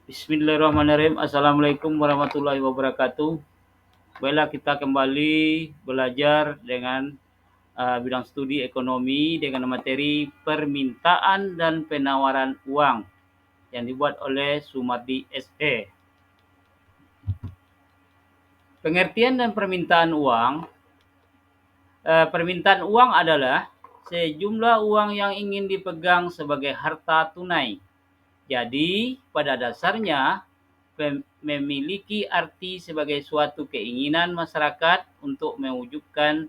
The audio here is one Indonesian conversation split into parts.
Bismillahirrahmanirrahim. Assalamualaikum warahmatullahi wabarakatuh. Baiklah, kita kembali belajar dengan bidang studi ekonomi dengan materi permintaan dan penawaran uang yang dibuat oleh Sumardi SE. Pengertian dan permintaan uang. Permintaan uang adalah sejumlah uang yang ingin dipegang sebagai harta tunai. Jadi, pada dasarnya memiliki arti sebagai suatu keinginan masyarakat untuk mewujudkan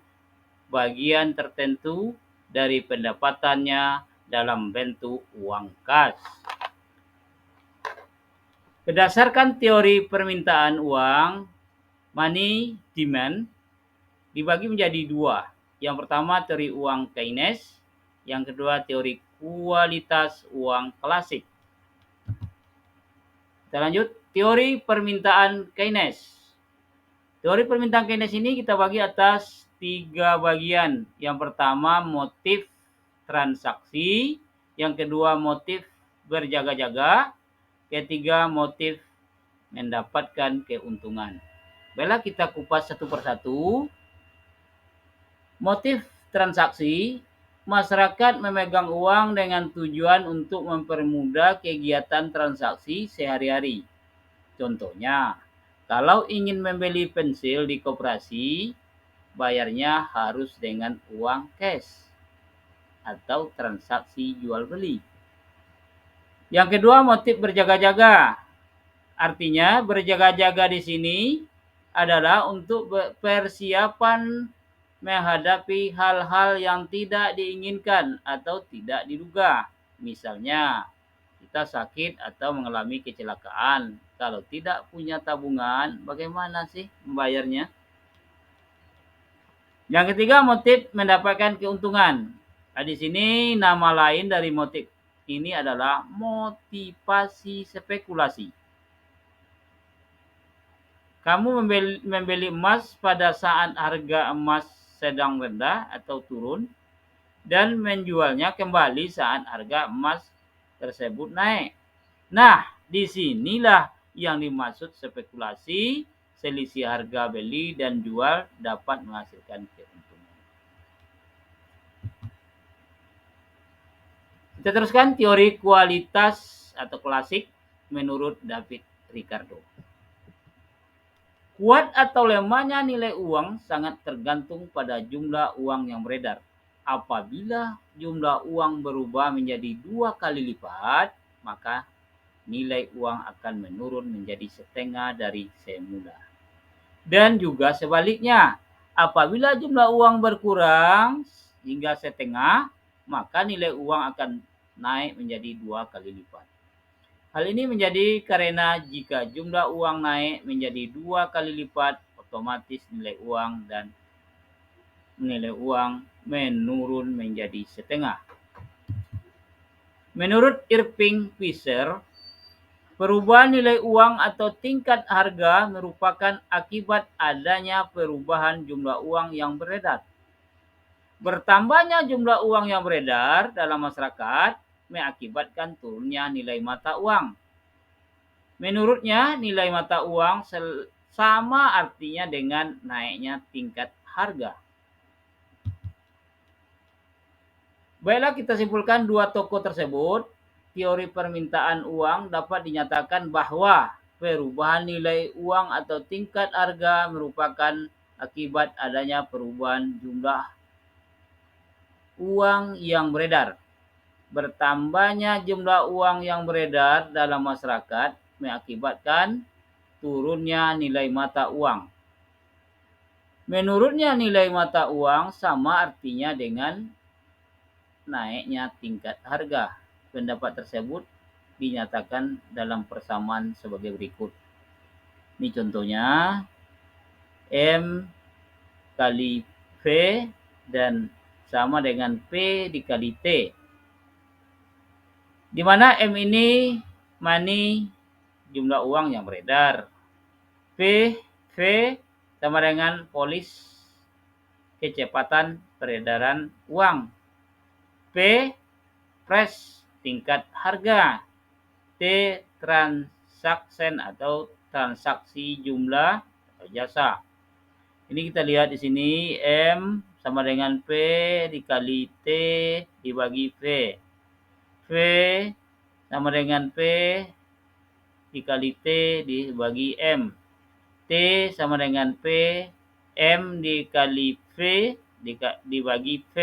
bagian tertentu dari pendapatannya dalam bentuk uang kas. Berdasarkan teori permintaan uang, money demand dibagi menjadi dua. Yang pertama teori uang Keynes, yang kedua teori kualitas uang klasik. Kita lanjut, teori permintaan Keynes. Teori permintaan Keynes ini kita bagi atas 3 bagian. Yang pertama motif transaksi, yang kedua motif berjaga-jaga, ketiga motif mendapatkan keuntungan. Baiklah, kita kupas satu persatu. Motif transaksi, masyarakat memegang uang dengan tujuan untuk mempermudah kegiatan transaksi sehari-hari. Contohnya, kalau ingin membeli pensil di koperasi, bayarnya harus dengan uang cash atau transaksi jual beli. Yang kedua, motif berjaga-jaga. Artinya, berjaga-jaga di sini adalah untuk persiapan menghadapi hal-hal yang tidak diinginkan atau tidak diduga. Misalnya, kita sakit atau mengalami kecelakaan. Kalau tidak punya tabungan, bagaimana sih membayarnya? Yang ketiga, motif mendapatkan keuntungan. Nah, di sini nama lain dari motif ini adalah motivasi spekulasi. Kamu membeli emas pada saat harga emas sedang rendah atau turun dan menjualnya kembali saat harga emas tersebut naik. Nah, disinilah yang dimaksud spekulasi, selisih harga beli dan jual dapat menghasilkan keuntungan. Kita teruskan teori kualitas atau klasik menurut David Ricardo. Kuat atau lemahnya nilai uang sangat tergantung pada jumlah uang yang beredar. Apabila jumlah uang berubah menjadi 2 kali lipat, maka nilai uang akan menurun menjadi setengah dari semula. Dan juga sebaliknya, apabila jumlah uang berkurang hingga setengah, maka nilai uang akan naik menjadi 2 kali lipat. Hal ini menjadi karena jika jumlah uang naik menjadi 2 kali lipat, otomatis nilai uang menurun menjadi setengah. Menurut Irving Fisher, perubahan nilai uang atau tingkat harga merupakan akibat adanya perubahan jumlah uang yang beredar. Bertambahnya jumlah uang yang beredar dalam masyarakat mengakibatkan turunnya nilai mata uang. Menurutnya, nilai mata uang sama artinya dengan naiknya tingkat harga. Baiklah, kita simpulkan dua tokoh tersebut. Teori permintaan uang dapat dinyatakan bahwa perubahan nilai uang atau tingkat harga merupakan akibat adanya perubahan jumlah uang yang beredar. Bertambahnya jumlah uang yang beredar dalam masyarakat mengakibatkan turunnya nilai mata uang. Menurutnya nilai mata uang sama artinya dengan naiknya tingkat harga. Pendapat tersebut dinyatakan dalam persamaan sebagai berikut. Ini contohnya, M kali V dan sama dengan P dikali T. Di mana M ini money, jumlah uang yang beredar. V sama dengan polis, kecepatan peredaran uang. P price, tingkat harga. T transaction atau transaksi jumlah jasa. Ini kita lihat di sini M sama dengan P dikali T dibagi V. V sama dengan P dikali T dibagi M. T sama dengan P M dikali V dibagi V.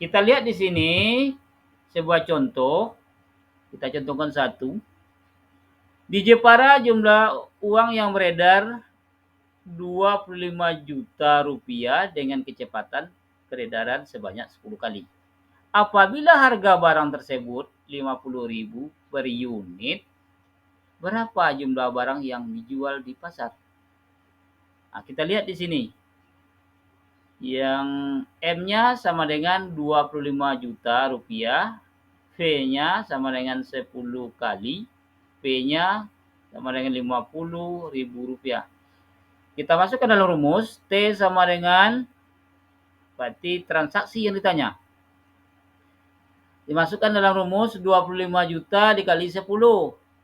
Kita lihat di sini sebuah contoh. Kita contohkan satu. Di Jepara jumlah uang yang beredar 25 juta rupiah dengan kecepatan peredaran sebanyak 10 kali. Apabila harga barang tersebut 50.000 per unit, berapa jumlah barang yang dijual di pasar? Nah, kita lihat di sini. Yang M-nya sama dengan 25 juta rupiah, V-nya sama dengan 10 kali, P-nya sama dengan 50.000 rupiah. Kita masukkan dalam rumus, T sama dengan berarti transaksi yang ditanya. Dimasukkan dalam rumus 25 juta dikali 10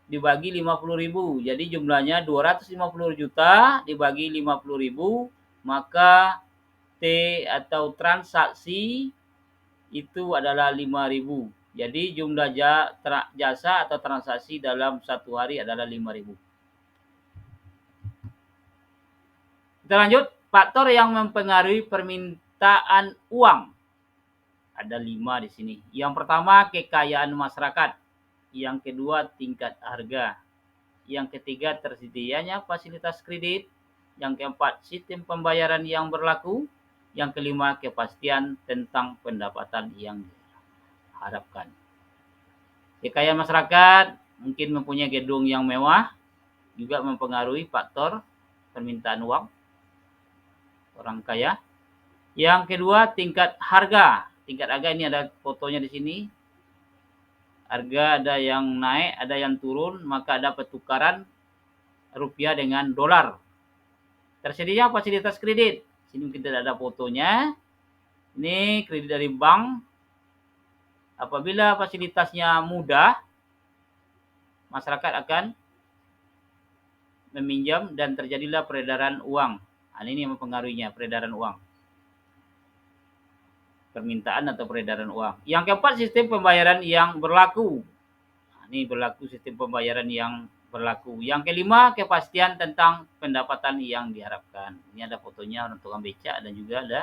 dibagi 50.000. Jadi jumlahnya 250 juta dibagi 50.000, maka T atau transaksi itu adalah 5.000. Jadi jumlah jasa atau transaksi dalam satu hari adalah 5.000. Kita lanjut, faktor yang mempengaruhi permintaan uang. Ada 5 di sini. Yang pertama, kekayaan masyarakat. Yang kedua, tingkat harga. Yang ketiga, tersedianya fasilitas kredit. Yang keempat, sistem pembayaran yang berlaku. Yang kelima, kepastian tentang pendapatan yang diharapkan. Kekayaan masyarakat mungkin mempunyai gedung yang mewah, juga mempengaruhi faktor permintaan uang orang kaya. Yang kedua, tingkat harga. Tingkat harga ini ada fotonya di sini. Harga ada yang naik, ada yang turun, maka ada pertukaran rupiah dengan dolar. Tersedia fasilitas kredit. Sini kita ada fotonya. Ini kredit dari bank. Apabila fasilitasnya mudah, masyarakat akan meminjam dan terjadilah peredaran uang. Ini yang mempengaruhinya, peredaran uang. Permintaan atau peredaran uang. Yang keempat, sistem pembayaran yang berlaku. Ini berlaku sistem pembayaran yang berlaku. Yang kelima, kepastian tentang pendapatan yang diharapkan. Ini ada fotonya orang tukang becak dan juga ada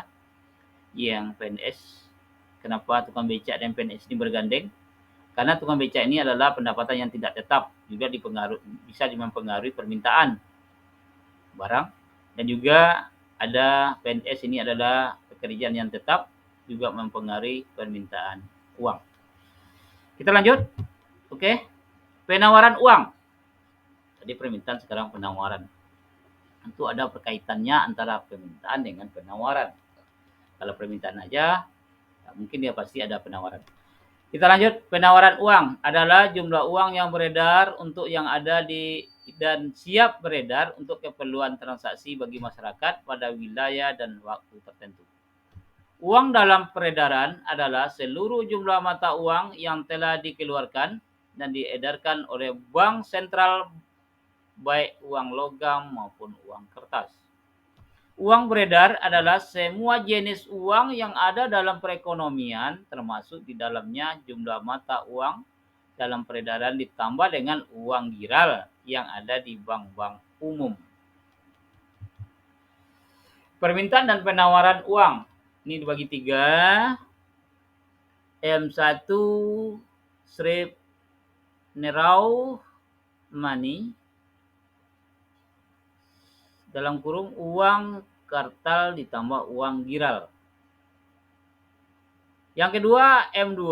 yang PNS. Kenapa tukang becak dan PNS ini bergandeng? Karena tukang becak ini adalah pendapatan yang tidak tetap, juga bisa mempengaruhi permintaan barang, dan juga ada PNS ini adalah pekerjaan yang tetap, juga mempengaruhi permintaan uang. Kita lanjut. Oke. Penawaran uang. Tadi permintaan, sekarang penawaran. Tentu ada perkaitannya antara permintaan dengan penawaran. Kalau permintaan aja, mungkin dia pasti ada penawaran. Kita lanjut. Penawaran uang adalah jumlah uang yang beredar untuk yang ada di dan siap beredar untuk keperluan transaksi bagi masyarakat pada wilayah dan waktu tertentu. Uang dalam peredaran adalah seluruh jumlah mata uang yang telah dikeluarkan dan diedarkan oleh bank sentral, baik uang logam maupun uang kertas. Uang beredar adalah semua jenis uang yang ada dalam perekonomian, termasuk di dalamnya jumlah mata uang dalam peredaran ditambah dengan uang giral yang ada di bank-bank umum. Permintaan dan penawaran uang. Ini dibagi 3. M1 strip nerau money, dalam kurung uang kartal ditambah uang giral. Yang kedua, M2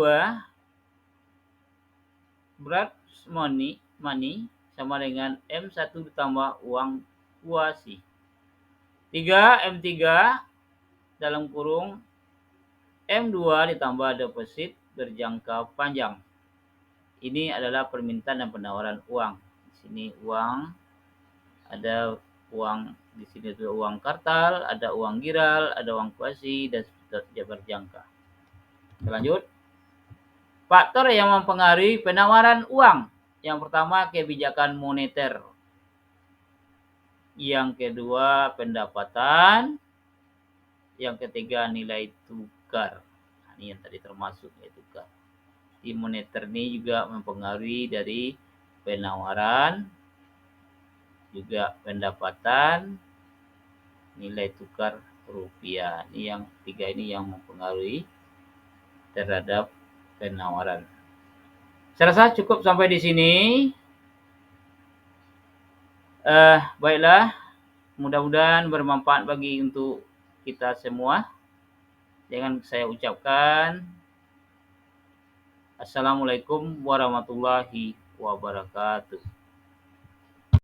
bread money sama dengan M1 ditambah uang kuasi. 3, M3 dalam kurung M2 ditambah deposit berjangka panjang. Ini adalah permintaan dan penawaran uang. Di sini uang, ada uang, di sini ada uang kartal, ada uang giral, ada uang kuasi, dan berjangka. Kita lanjut. Faktor yang mempengaruhi penawaran uang. Yang pertama kebijakan moneter. Yang kedua pendapatan. Yang ketiga nilai tukar. Nah, ini yang tadi termasuk nilai tukar. Di moneter ini juga mempengaruhi dari penawaran, juga pendapatan, nilai tukar rupiah. Ini yang tiga ini yang mempengaruhi terhadap penawaran. Saya rasa cukup sampai di sini. Baiklah, mudah-mudahan bermanfaat bagi untuk kita semua. Jangan saya ucapkan Assalamualaikum warahmatullahi wabarakatuh.